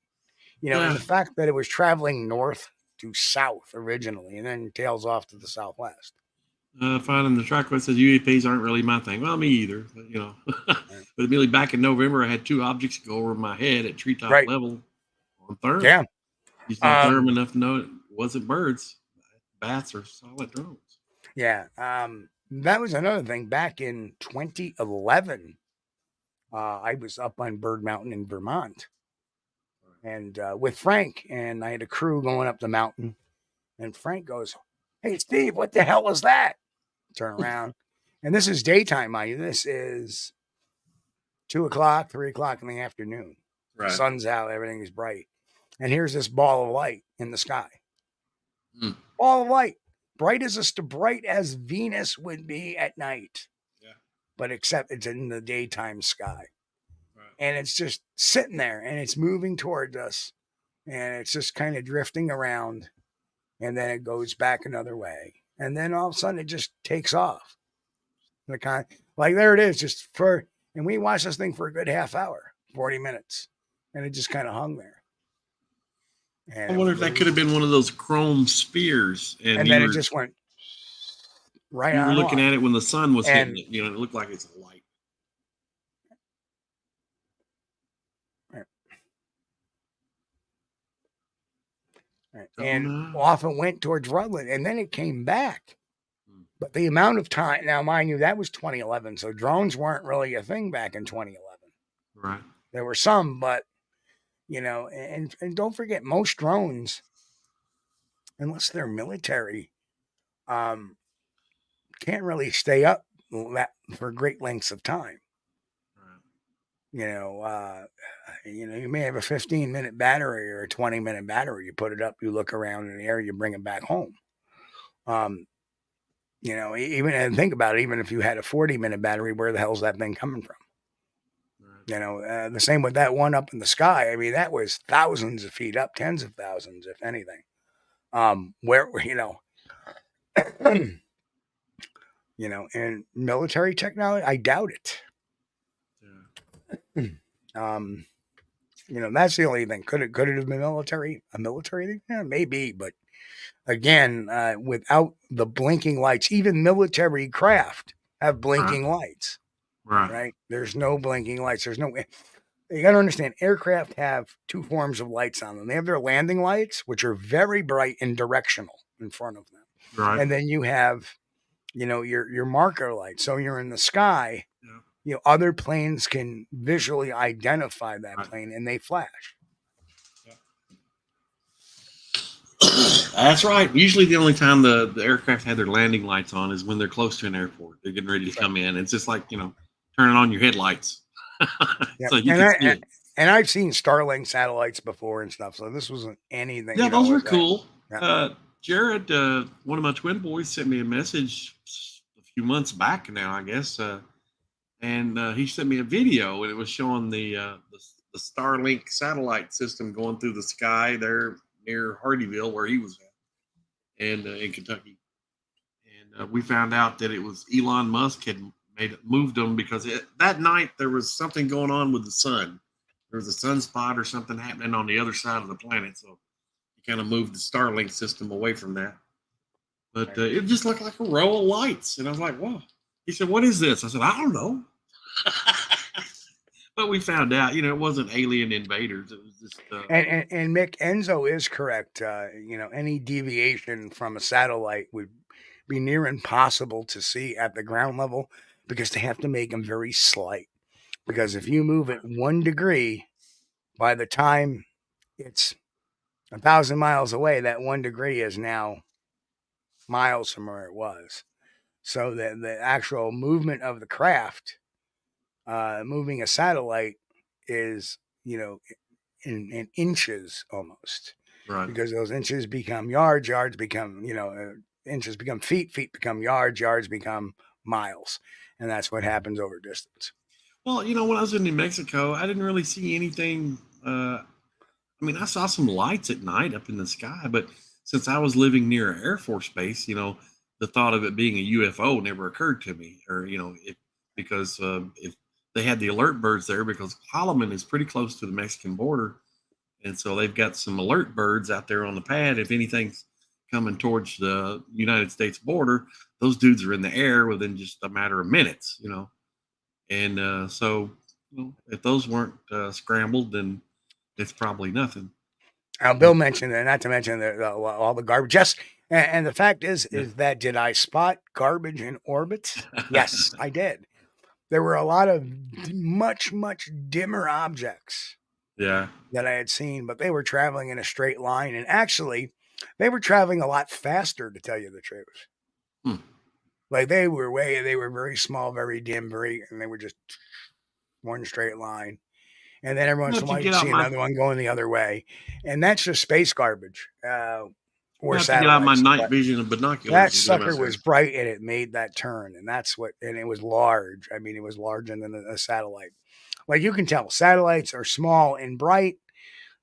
And the fact that it was traveling north to south originally, and then tails off to the southwest. Finding the track says UAPs aren't really my thing. Well, me either. But immediately back in November, I had 2 objects go over my head at treetop level on therm. Yeah, You saw therm enough to know it wasn't birds, bats, or solid drones. Yeah, that was another thing. Back in 2011, I was up on Bird Mountain in Vermont, and with Frank, and I had a crew going up the mountain, and Frank goes, "Hey, Steve, what the hell was that?" Turn around, and this is daytime, mind you. This is 2:00, 3:00 in the afternoon. Right. Sun's out, everything is bright, and here's this ball of light in the sky. Hmm. Ball of light, bright as Venus would be at night. Yeah. But except it's in the daytime sky. Right. And it's just sitting there, and it's moving towards us, and it's just kind of drifting around, and then it goes back another way, and then all of a sudden it just takes off. Like there it is, and we watched this thing for a good half hour, 40 minutes, and it just kind of hung there. And I wonder if that could have been one of those chrome spheres, and then it just went right on. You were looking at it when the sun was And- hitting it. It looked like it's a light. Right. And off it went towards Rutland, and then it came back. But the amount of time, now mind you, that was 2011, so drones weren't really a thing back in 2011. Right. There were some, but and don't forget, most drones, unless they're military, can't really stay up for great lengths of time. Right. You may have a 15-minute battery or a 20-minute battery. You put it up, you look around in the air, you bring it back home. Even and think about it, even if you had a 40-minute battery, where the hell's that thing coming from? Right. The same with that one up in the sky. I mean, that was thousands of feet up, tens of thousands, if anything. And military technology, I doubt it. Yeah. That's the only thing. Could it have been a military thing? Yeah, maybe, but again, without the blinking lights, even military craft have blinking lights. Right. There's no blinking lights. You got to understand, aircraft have 2 forms of lights on them. They have their landing lights, which are very bright and directional in front of them. Right. And then you have, your marker light. So you're in the sky, other planes can visually identify that plane, and they flash. That's right. Usually the only time the aircraft have their landing lights on is when they're close to an airport. They're getting ready to come in. It's just like, turning on your headlights. So you can see it. And I've seen Starlink satellites before and stuff, so this wasn't anything. Yeah, those were cool. Yeah. Jared, one of my twin boys, sent me a message a few months back now, I guess, and he sent me a video, and it was showing the Starlink satellite system going through the sky there near Hardyville, where he was at, and in Kentucky. And we found out that it was Elon Musk had moved them because that night there was something going on with the sun. There was a sunspot or something happening on the other side of the planet, so he kind of moved the Starlink system away from that. But it just looked like a row of lights, and I was like, "Whoa!" He said, "What is this?" I said, "I don't know." But we found out, it wasn't alien invaders. It was just. And Mick, Enzo is correct. Any deviation from a satellite would be near impossible to see at the ground level, because they have to make them very slight. Because if you move it 1 degree, by the time it's 1,000 miles away, that 1 degree is now miles from where it was. So the actual movement of the craft, moving a satellite, is in inches almost. Right. because those inches become yards, yards become, inches become feet, feet become yards, yards become miles. And that's what happens over distance. Well, when I was in New Mexico, I didn't really see anything. I saw some lights at night up in the sky, but since I was living near an Air Force base, the thought of it being a UFO never occurred to me, or because if they had the alert birds there, because Holloman is pretty close to the Mexican border, and so they've got some alert birds out there on the pad. If anything's coming towards the United States border, those dudes are in the air within just a matter of minutes, and so if those weren't scrambled, then it's probably nothing. Bill mentioned that, not to mention all the garbage. Yes, and the fact is that did I spot garbage in orbits? Yes, I did. There were a lot of much, much dimmer objects Yeah. that I had seen, but they were traveling in a straight line. And actually, they were traveling a lot faster, to tell you the truth. Like they were very small, very dim, and they were just one straight line. And then every once in a while, you'd see another one going the other way. And that's just space garbage. Or satellites. Get out my night vision binoculars. That sucker was bright and it made that turn. And it was large. I mean, it was larger than a satellite. Like you can tell, satellites are small and bright.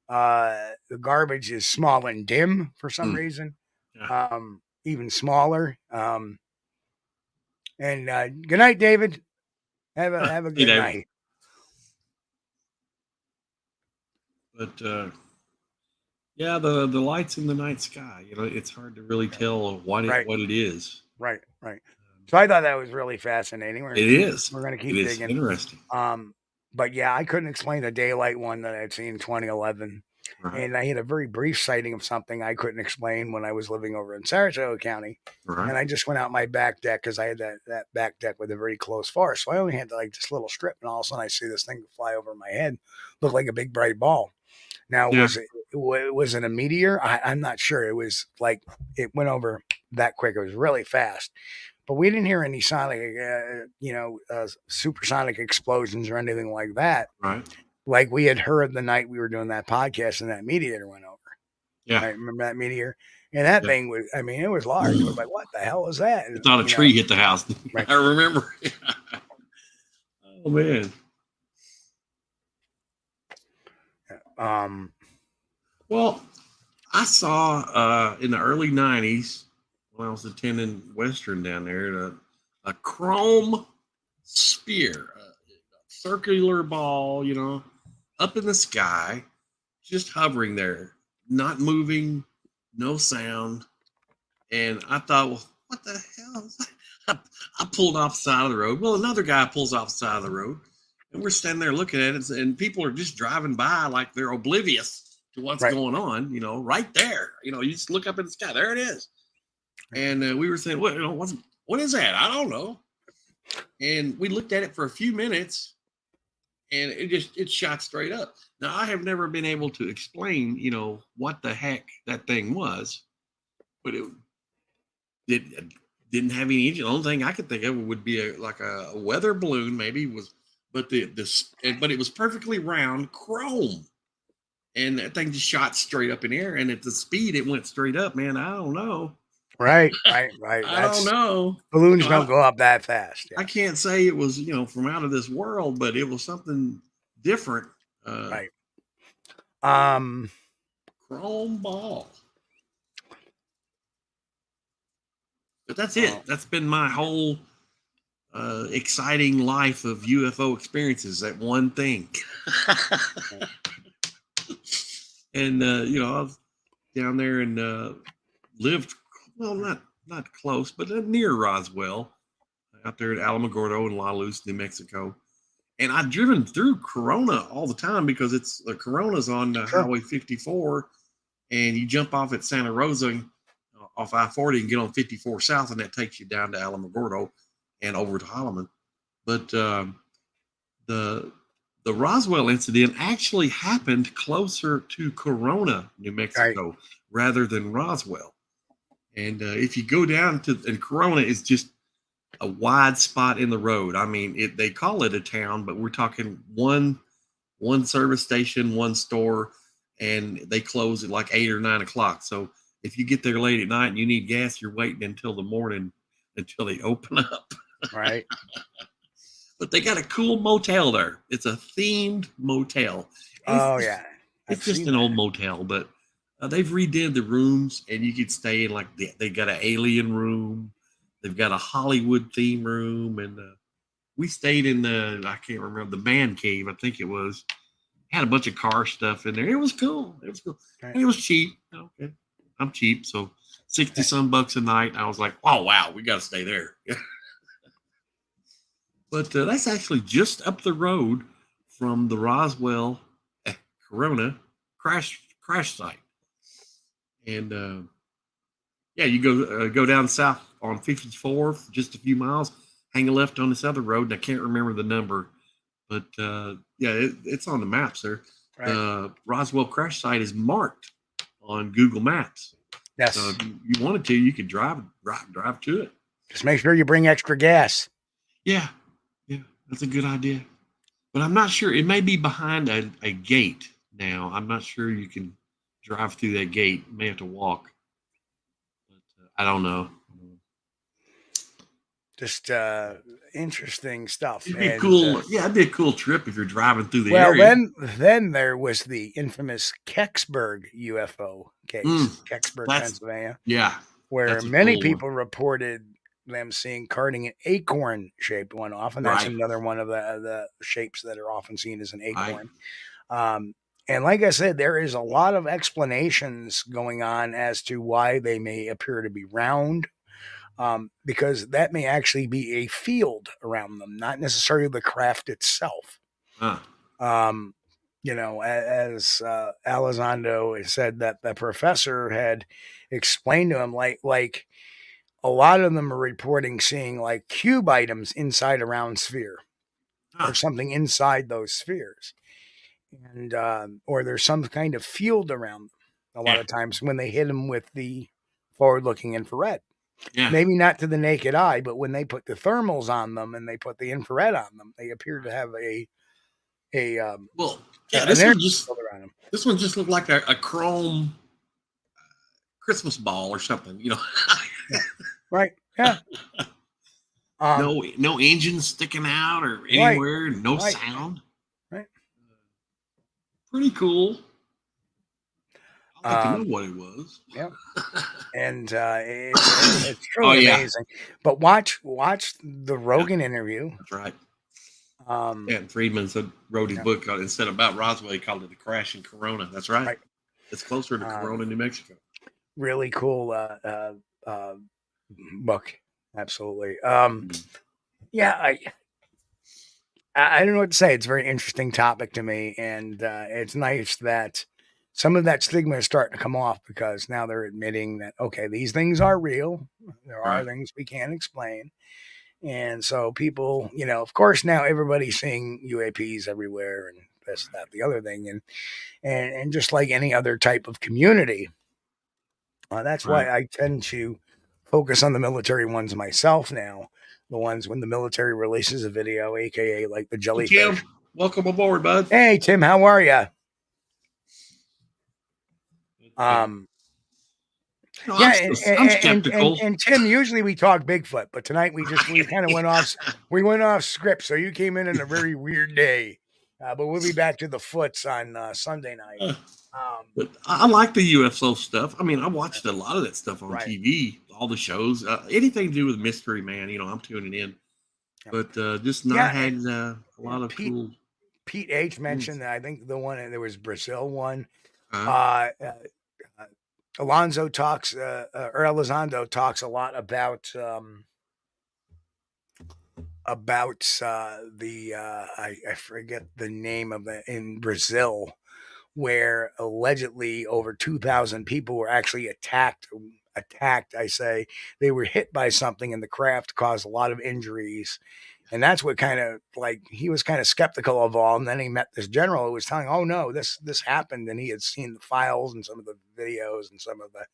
The garbage is small and dim for some reason. Yeah. Even smaller. And good night, David. Have a good night. But yeah, the lights in the night sky, it's hard to really tell what it is. Right. So I thought that was really fascinating. We're going to keep digging. It's interesting. But yeah, I couldn't explain the daylight one that I'd seen in 2011. Right. And I had a very brief sighting of something I couldn't explain when I was living over in Sarasota County. Right. And I just went out my back deck because I had that back deck with a very close forest. So I only had like this little strip, and all of a sudden I see this thing fly over my head, look like a big bright ball. Now, was it a meteor? I'm not sure. It was like it went over that quick. It was really fast. But we didn't hear any sonic, supersonic explosions or anything like that. Right. Like we had heard the night we were doing that podcast and that meteor went over. Yeah. I remember that meteor. And that thing was, it was large. It was like, what the hell was that? It's not a tree hit the house. Right. I remember. Oh, man. Well, I saw in the early 90s when I was attending Western down there, a chrome sphere, a circular ball, up in the sky, just hovering there, not moving, no sound. And I thought, well, what the hell is that? I pulled off the side of the road. Well, another guy pulls off the side of the road. And we're standing there looking at it, and people are just driving by like they're oblivious to what's going on, right there. You just look up in the sky. There it is. And we were saying, what is that? I don't know. And we looked at it for a few minutes, and it shot straight up. Now, I have never been able to explain, what the heck that thing was, but it didn't have any engine. The only thing I could think of would be like a weather balloon, maybe was. But but it was perfectly round chrome, and that thing just shot straight up in the air. And at the speed it went straight up, man, I don't know. Right. I don't know. Balloons don't go up that fast. Yeah. I can't say it was from out of this world, but it was something different. Right. Chrome ball. But that's it. That's been my whole exciting life of UFO experiences, that one thing. And I was down there and lived, well, not close, but near Roswell, out there at Alamogordo and La Luz, New Mexico. And I'd driven through Corona all the time because it's Corona's on Highway 54, and you jump off at Santa Rosa off I-40 and get on 54 South, and that takes you down to Alamogordo and over to Holloman. But the Roswell incident actually happened closer to Corona, New Mexico, rather than Roswell. And if you go down and Corona is just a wide spot in the road. I mean, they call it a town, but we're talking one service station, one store, and they close at like 8 or 9 o'clock. So if you get there late at night and you need gas, you're waiting until the morning until they open up. Right. But they got a cool motel there. It's a themed motel. Oh yeah, it's just an old motel, but they've redid the rooms, and you could stay in like they got an alien room. They've got a Hollywood theme room, and we stayed in I can't remember, the man cave, I think it was. Had a bunch of car stuff in there. It was cool. It was cool. Right. And it was cheap. Okay, I'm cheap, so 60 some bucks a night. I was like, oh wow, we got to stay there. But that's actually just up the road from the Roswell Corona crash site. And yeah, you go down south on 54th, just a few miles, hang a left on this other road, and I can't remember the number, but yeah, it's on the maps there. Right. The Roswell crash site is marked on Google Maps. Yes. So if you wanted to, you could drive to it. Just make sure you bring extra gas. Yeah, that's a good idea. But I'm not sure. It may be behind a gate now. I'm not sure you can drive through that gate. You may have to walk. But I don't know. Just interesting stuff. It'd be cool. Yeah, it'd be a cool trip if you're driving through the area. Well, then there was the infamous Kecksburg UFO case, Kecksburg, Pennsylvania. Yeah. Where many people reported them seeing carting an acorn-shaped one off, and that's another one of the shapes that are often seen as an acorn. And like I said, there is a lot of explanations going on as to why they may appear to be round. Because that may actually be a field around them, not necessarily the craft itself. You know, as Elizondo said, that the professor had explained to him, like a lot of them are reporting seeing like cube items inside a round sphere or something inside those spheres. And or there's some kind of field around them a lot of times when they hit them with the forward-looking infrared. Yeah. Maybe not to the naked eye, but when they put the thermals on them and they put the infrared on them, they appear to have this one just looked like a chrome Christmas ball or something, you know. Yeah. Right. Yeah. No engine sticking out or anywhere, no sound. Right. Pretty cool. I'd like to know what it was. Yeah. And it's truly amazing. But watch the Rogan interview. That's right. And Friedman wrote his book instead about Roswell, he called it The Crash in Corona. That's right. It's closer to Corona, New Mexico. Really cool book. Absolutely. Yeah, I don't know what to say. It's a very interesting topic to me, and it's nice that some of that stigma is starting to come off because now they're admitting that, okay, these things are real. There are things we can't explain. And so people, you know, of course, now everybody's seeing UAPs everywhere and this, that, the other thing. And just like any other type of community, that's why I tend to focus on the military ones myself now. The ones when the military releases a video, AKA like the jellyfish. Tim, welcome aboard, bud. Hey, Tim, how are you? I'm skeptical. And Tim, usually we talk Bigfoot, but tonight we kind of went off script. So you came in a very weird day, but we'll be back to the foots on Sunday night. But I like the UFO stuff. I mean, I watched a lot of that stuff on TV, all the shows, anything to do with mystery, man. You know, I'm tuning in, but just not had a lot of cool. Pete H mentioned that I think the one there was Brazil one. Elizondo talks a lot about I forget the name of it in Brazil, where allegedly over 2,000 people were actually attacked. I say they were hit by something, and the craft caused a lot of injuries. And that's what kind of like he was kind of skeptical of all. And then he met this general who was telling, oh no, this happened. And he had seen the files and some of the videos and some of the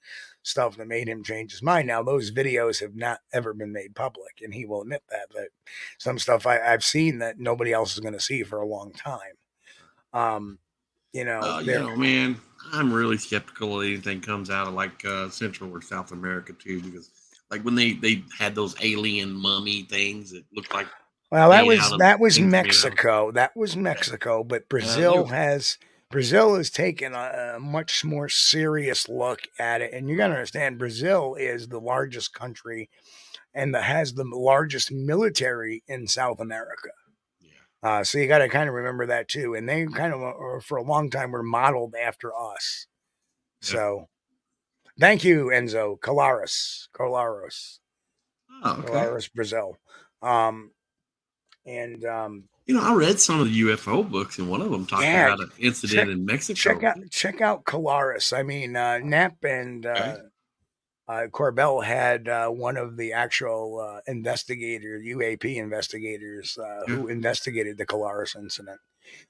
stuff that made him change his mind. Now, those videos have not ever been made public. And he will admit that some stuff I've seen that nobody else is going to see for a long time. You know, man, I'm really skeptical of anything comes out of like Central or South America too, because like when they had those alien mummy things that looked like Well, made out of that was things made out of Mexico. That was Mexico, but Brazil has taken a much more serious look at it. And you got to understand, Brazil is the largest country and has the largest military in South America. So you got to kind of remember that too. And they kind of, for a long time, were modeled after us. Yeah. So, thank you, Enzo Colares, Oh, okay. Brazil. You know, I read some of the UFO books, and one of them talked about an incident in Mexico. Check out Colares. I mean, Knapp and Corbell had one of the actual UAP investigators who investigated the Colares incident.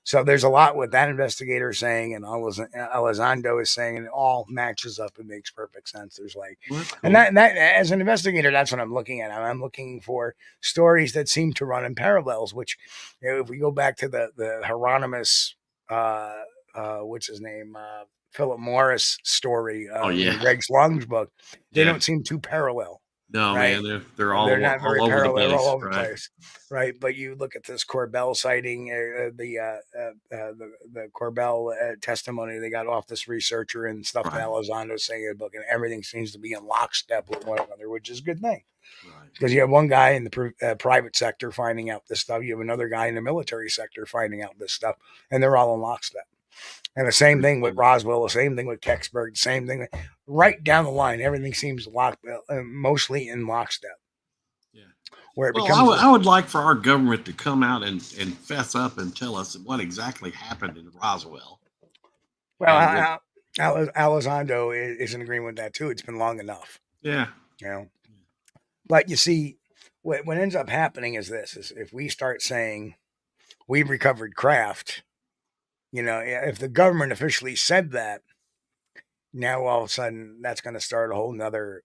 So there's a lot what that investigator is saying and Elizondo is saying, and it all matches up and makes perfect sense. There's like, cool. and that as an investigator, that's what I'm looking at. I'm looking for stories that seem to run in parallels, which, you know, if we go back to the Hieronymus, what's his name? Philip Morris story in Greg Slong's book, they don't seem too parallel. No, right? Man, they're all not very all over parallel, the place, all over the place, right? But you look at this Corbell sighting, the Corbell testimony they got off this researcher and stuff that Elizondo saying in the book, and everything seems to be in lockstep with one another, which is a good thing. Because you have one guy in the private sector finding out this stuff, you have another guy in the military sector finding out this stuff, and they're all in lockstep. And the same thing with Roswell, the same thing with Kecksburg, the same thing. Right down the line, everything seems mostly in lockstep. Yeah. Where it becomes. I would like for our government to come out and fess up and tell us what exactly happened in Roswell. Well, Elizondo is in agreement with that too. It's been long enough. Yeah. You know. But you see, what ends up happening is this: is if we start saying we've recovered craft. You know, if the government officially said that, now all of a sudden that's going to start a whole nother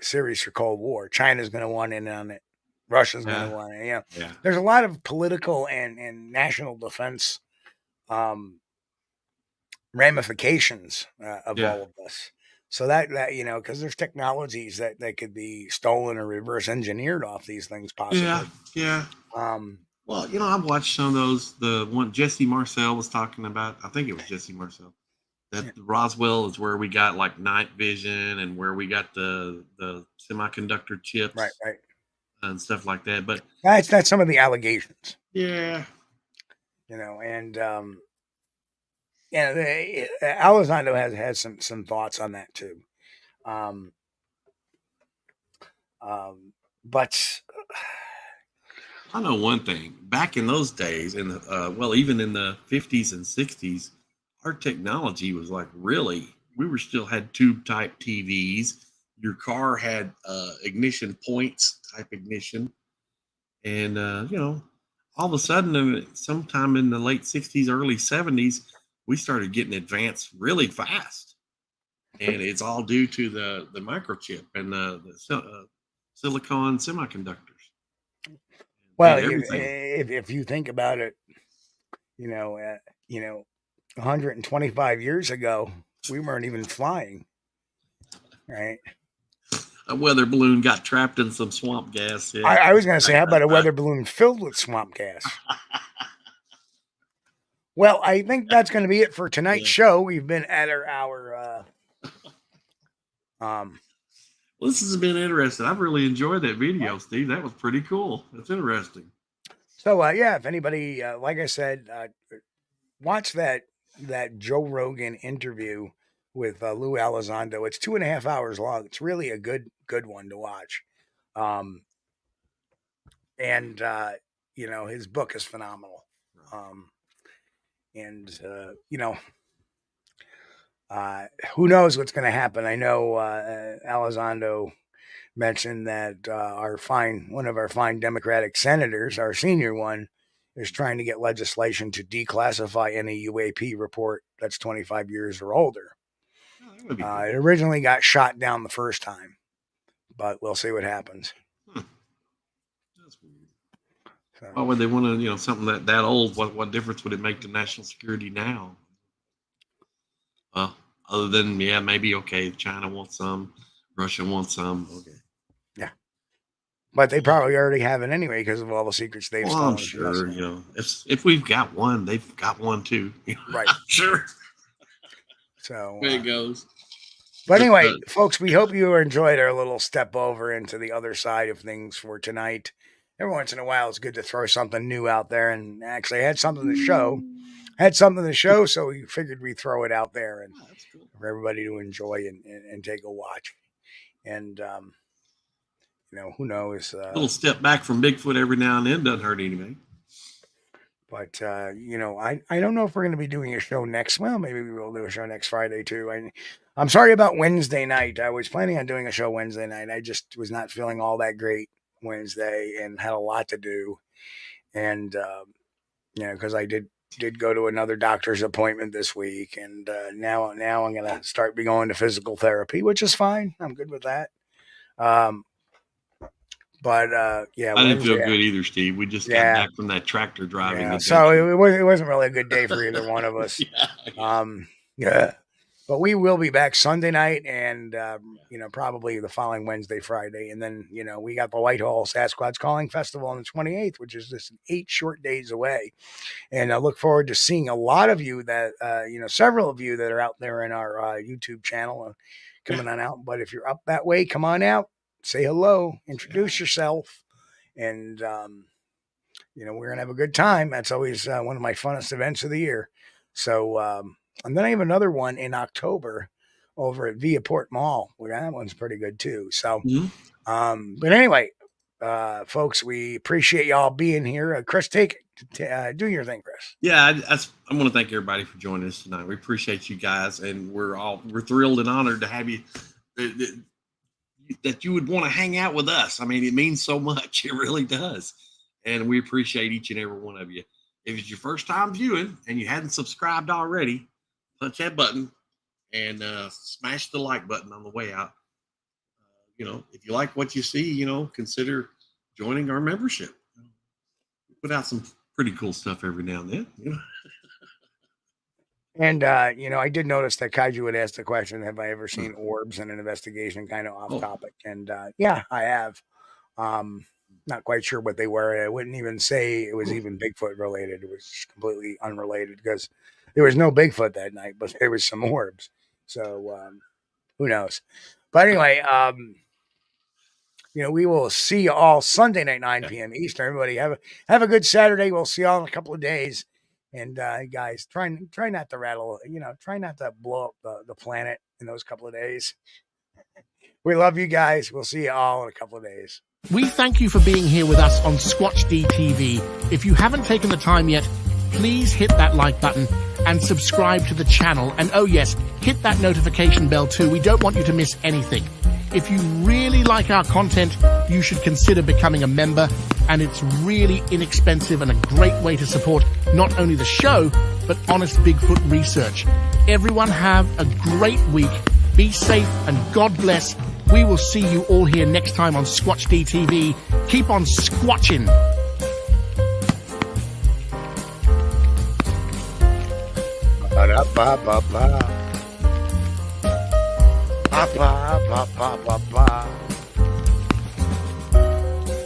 series for Cold War. China's going to want in on it. Russia's going to want it. Yeah. There's a lot of political and national defense ramifications of all of this. So that you know, because there's technologies that could be stolen or reverse engineered off these things possibly. Yeah. Well, you know, I've watched some of those. The one Jesse Marcel was talking about, I think it was Jesse Marcel, that Roswell is where we got like night vision and where we got the semiconductor chips, right, and stuff like that. But that's some of the allegations. Yeah, you know, and Elizondo has some thoughts on that too. But I know one thing. Back in those days, even in the 50s and 60s, our technology was like we still had tube type TVs. Your car had ignition points type ignition, and you know, all of a sudden, sometime in the late 60s, early 70s, we started getting advanced really fast, and it's all due to the microchip and the silicon semiconductors. Well, if you think about it, you know, 125 years ago, we weren't even flying, right? A weather balloon got trapped in some swamp gas. Yeah. I was going to say, how about a weather balloon filled with swamp gas? Well, I think that's going to be it for tonight's show. We've been at our hour. Well, this has been interesting. I've really enjoyed that video, Steve. That was pretty cool. That's interesting. So, if anybody, like I said, watch that Joe Rogan interview with Lou Elizondo. It's 2.5 hours long. It's really a good one to watch. And you know, his book is phenomenal. Who knows what's going to happen? I know Elizondo mentioned that one of our fine Democratic senators, our senior one, is trying to get legislation to declassify any UAP report that's 25 years or older. It originally got shot down the first time, but we'll see what happens. That's weird. So, why would they want to, something that old? What difference would it make to national security now? Well, other than maybe China wants some, Russia wants some. Okay. Yeah, but they probably already have it anyway because of all the secrets they've Well, stolen. I'm sure. If we've got one, they've got one too. Right. I'm sure. So there it goes. But anyway, folks, we hope you enjoyed our little step over into the other side of things for tonight. Every once in a while, it's good to throw something new out there. And actually, I had something to show. So we figured we'd throw it out there and for everybody to enjoy and take a watch. And, who knows? A little step back from Bigfoot every now and then doesn't hurt anything. But, I don't know if we're going to be doing a show next. Well, maybe we will do a show next Friday, too. I'm sorry about Wednesday night. I was planning on doing a show Wednesday night. I just was not feeling all that great Wednesday and had a lot to do. And, because I did go to another doctor's appointment this week. And now I'm going to start going to physical therapy, which is fine. I'm good with that. But I didn't feel good either, Steve. We just got back from that tractor driving. Yeah, so it wasn't really a good day for either one of us. But we will be back Sunday night and probably the following Wednesday, Friday, and then we got the Whitehall Sasquatch Calling Festival on the 28th, which is just 8 short days away. And I look forward to seeing a lot of you that several of you that are out there in our YouTube channel coming on out. But if you're up that way, come on out. Say hello, introduce yourself, and we're gonna have a good time. That's always one of my funnest events of the year. So, and then I have another one in October over at Viaport Mall. Well, that one's pretty good too. So, but anyway, folks, we appreciate y'all being here. Chris, do your thing, Chris. Yeah, I want to thank everybody for joining us tonight. We appreciate you guys, and we're thrilled and honored to have you. That you would want to hang out with us. I mean, it means so much. It really does. And we appreciate each and every one of you. If it's your first time viewing and you hadn't subscribed already, punch that button and smash the like button on the way out. If you like what you see, consider joining our membership. We put out some pretty cool stuff every now and then. And, I did notice that Kaiju had asked the question, have I ever seen orbs in an investigation, kind of off topic? And, I have. Not quite sure what they were. I wouldn't even say it was even Bigfoot related. It was completely unrelated because there was no Bigfoot that night, but there was some orbs. So, who knows? But anyway, we will see you all Sunday night, 9 p.m. Eastern. Everybody have a good Saturday. We'll see you all in a couple of days. And guys, try not to rattle, try not to blow up the planet in those couple of days. We love you guys. We'll see you all in a couple of days. We thank you for being here with us on Squatch-D TV. If you haven't taken the time yet, please hit that like button and subscribe to the channel. And oh yes, hit that notification bell too. We don't want you to miss anything. If you really like our content, you should consider becoming a member, and it's really inexpensive and a great way to support not only the show, but honest Bigfoot research. Everyone have a great week. Be safe and God bless. We will see you all here next time on Squatch-D TV. Keep on squatching. Ba-da-ba-ba-ba. Ba-ba-ba-ba-ba-ba.